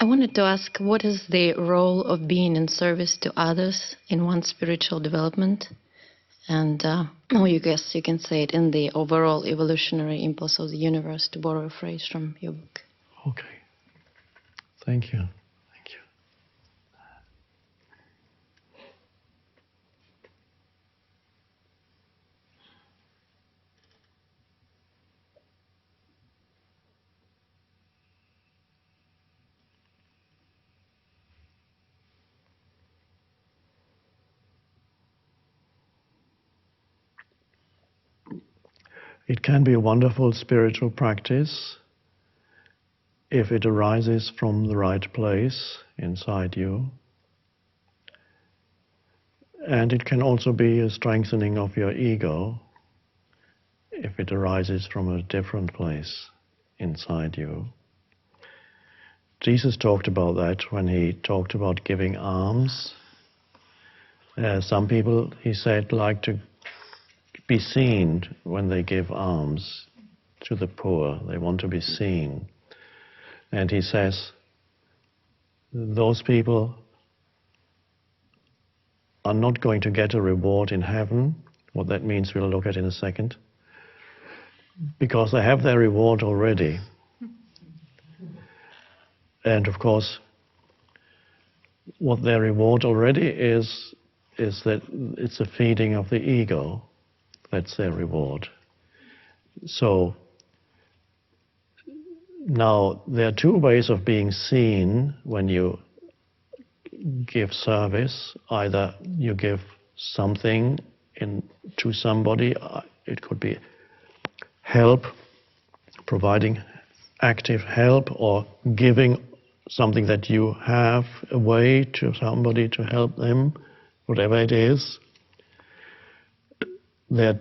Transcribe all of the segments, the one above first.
I wanted to ask, what is the role of being in service to others in one's spiritual development? And, or you guess you can say it in the overall evolutionary impulse of the universe, to borrow a phrase from your book. Okay. Thank you. Thank you. It can be a wonderful spiritual practice if it arises from the right place inside you. And it can also be a strengthening of your ego if it arises from a different place inside you. Jesus talked about that when he talked about giving alms. Some people, he said, like to be seen when they give alms to the poor. They want to be seen. And he says, those people are not going to get a reward in heaven. What that means we'll look at in a second. Because they have their reward already. And of course, what their reward already is that it's a feeding of the ego. That's their reward. So, now there are two ways of being seen when you give service. Either you give something to somebody, it could be help, providing active help, or giving something that you have away to somebody to help them, whatever it is. That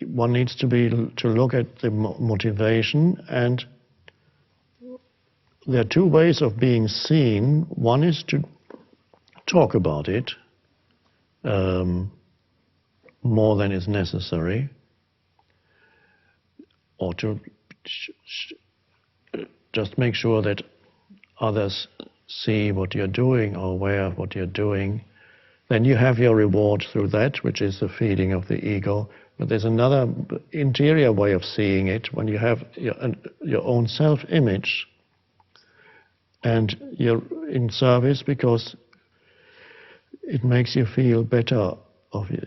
one needs to look at the motivation, and there are two ways of being seen. One is to talk about it more than is necessary, or to just make sure that others see what you're doing or aware of what you're doing. Then you have your reward through that, which is the feeding of the ego. But there's another interior way of seeing it, when you have your own self-image and you're in service because it makes you feel better.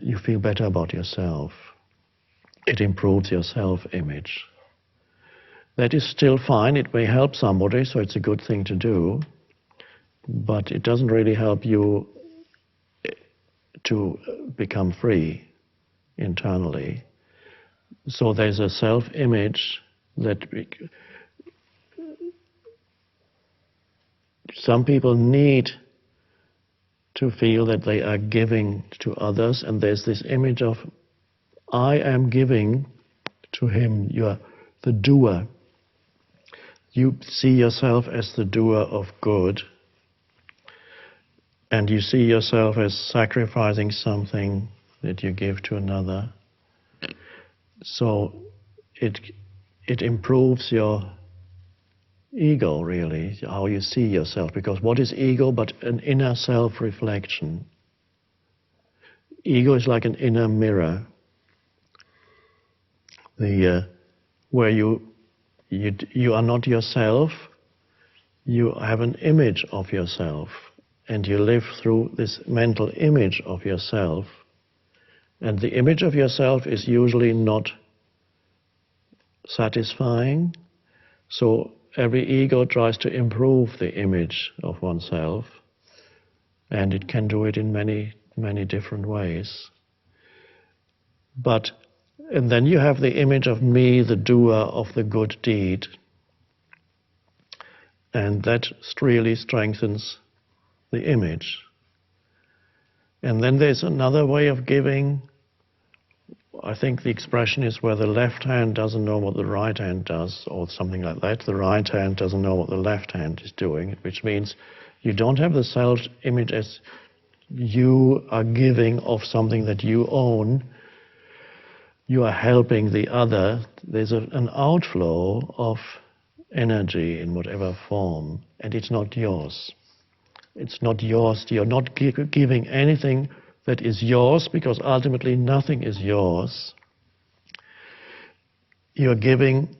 You feel better about yourself. It improves your self-image. That is still fine. It may help somebody, so it's a good thing to do. But it doesn't really help you to become free internally. So there's a self-image that some people need to feel that they are giving to others, and there's this image of, I am giving to him. You're the doer. You see yourself as the doer of good, and you see yourself as sacrificing something that you give to another. So it improves your ego, really, how you see yourself. Because what is ego but an inner self-reflection? Ego is like an inner mirror, where you are not yourself. You have an image of yourself, and you live through this mental image of yourself. And the image of yourself is usually not satisfying. So every ego tries to improve the image of oneself, and it can do it in many, many different ways. And then you have the image of me, the doer of the good deed, and that really strengthens the image. And then there's another way of giving. I think the expression is where the left hand doesn't know what the right hand does, or something like that. The right hand doesn't know what the left hand is doing, which means you don't have the self-image as you are giving of something that you own. You are helping the other. There's an outflow of energy in whatever form, and it's not yours. It's not yours. You're not giving anything that is yours, because ultimately nothing is yours. You're giving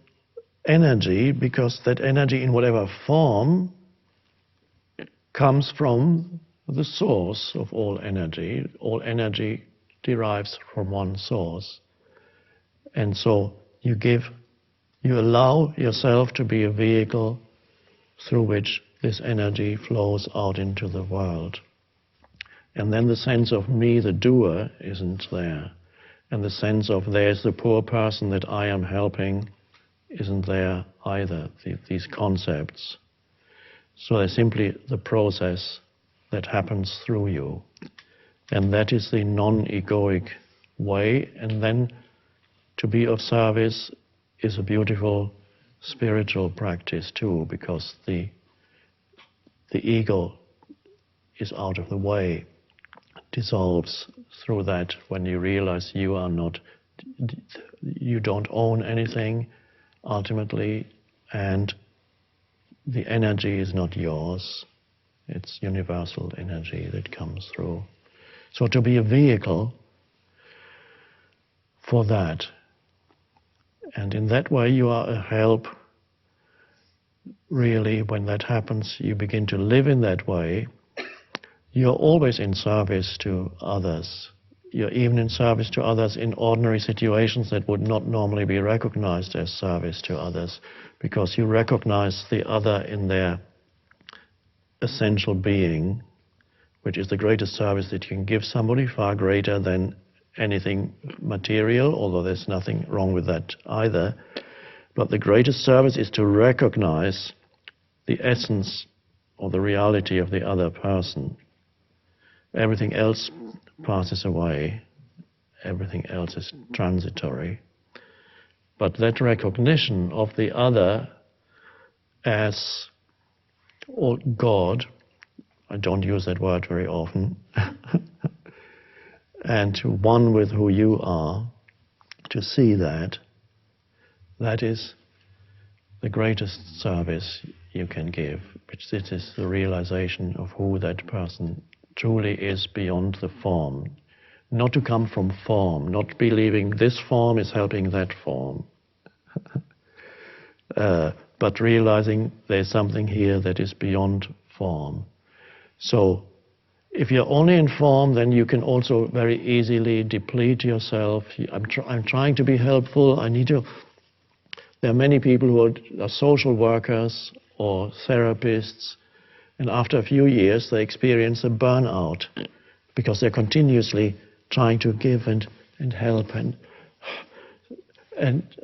energy because that energy in whatever form comes from the source of all energy. All energy derives from one source. And so you allow yourself to be a vehicle through which this energy flows out into the world. And then the sense of me, the doer, isn't there. And the sense of there's the poor person that I am helping isn't there either, these concepts. So they're simply the process that happens through you. And that is the non-egoic way. And then to be of service is a beautiful spiritual practice too, because the ego is out of the way, dissolves through that when you realize you don't own anything ultimately, and the energy is not yours. It's universal energy that comes through. So to be a vehicle for that, and in that way you are a help. Really, when that happens, you begin to live in that way. You're always in service to others. You're even in service to others in ordinary situations that would not normally be recognized as service to others, because you recognize the other in their essential being, which is the greatest service that you can give somebody, far greater than anything material, although there's nothing wrong with that either. But the greatest service is to recognize the essence or the reality of the other person. Everything else passes away. Everything else is transitory. But that recognition of the other as God, I don't use that word very often, and to one with who you are, to see that, that is the greatest service you can give, which this is the realization of who that person truly is beyond the form. Not to come from form, not believing this form is helping that form, but realizing there's something here that is beyond form. So if you're only in form, then you can also very easily deplete yourself. I'm trying to be helpful. There are many people who are social workers or therapists, and after a few years they experience a burnout because they're continuously trying to give and help, and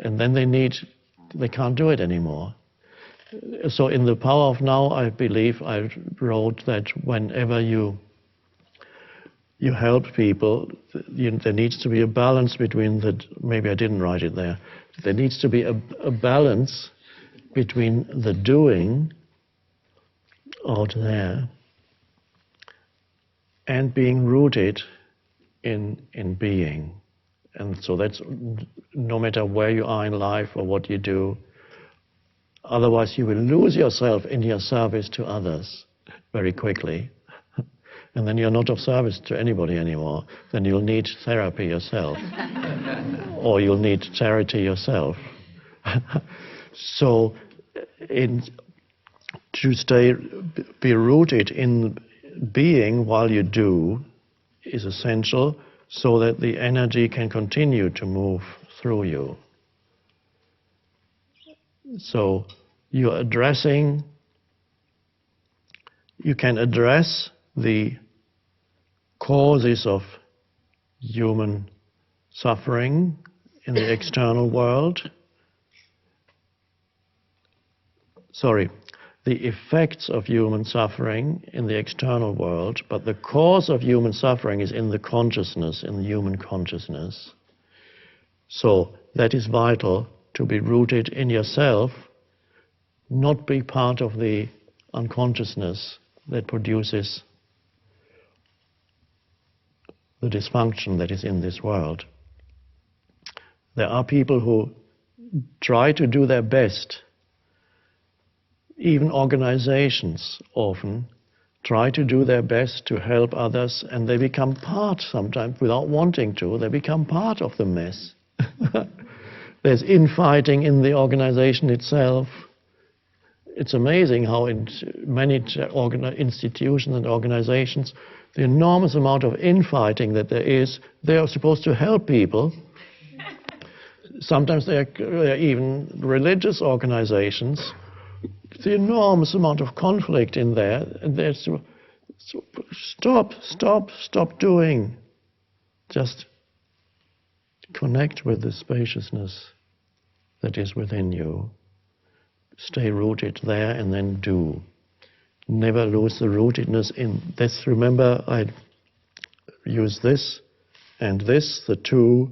then they can't do it anymore. So in The Power of Now, I believe I wrote that whenever you help people, there needs to be a balance between maybe I didn't write it there. There needs to be a balance between the doing out there and being rooted in being. And so that's no matter where you are in life or what you do. Otherwise you will lose yourself in your service to others very quickly. And then you're not of service to anybody anymore. Then you'll need therapy yourself. Or you'll need charity yourself. So to be rooted in being while you do is essential, so that the energy can continue to move through you. So you can address the causes of human suffering in the external world. The effects of human suffering in the external world, but the cause of human suffering is in the consciousness, in the human consciousness. So that is vital, to be rooted in yourself, not be part of the unconsciousness that produces the dysfunction that is in this world. There are people who try to do their best even organizations often try to do their best to help others, and they become part, sometimes without wanting to, they become part of the mess. There's infighting in the organization itself. It's amazing how in many institutions and organizations, the enormous amount of infighting that there is, they are supposed to help people. Sometimes they are even religious organizations. The enormous amount of conflict in there, and there's stop doing. Just connect with the spaciousness that is within you. Stay rooted there and then do. Never lose the rootedness in this. Remember, I use this and this, the two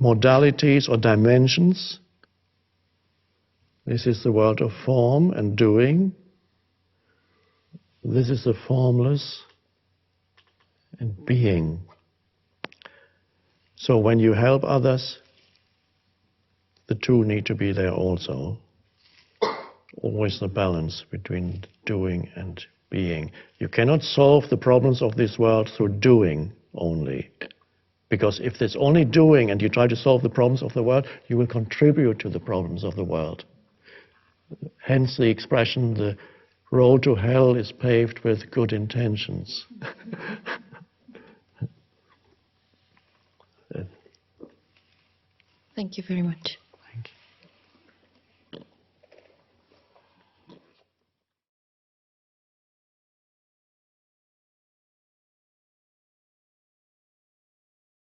modalities or dimensions. This is the world of form and doing. This is the formless and being. So when you help others, the two need to be there also. Always the balance between doing and being. You cannot solve the problems of this world through doing only. Because if there's only doing and you try to solve the problems of the world, you will contribute to the problems of the world. Hence the expression, the road to hell is paved with good intentions. Thank you very much.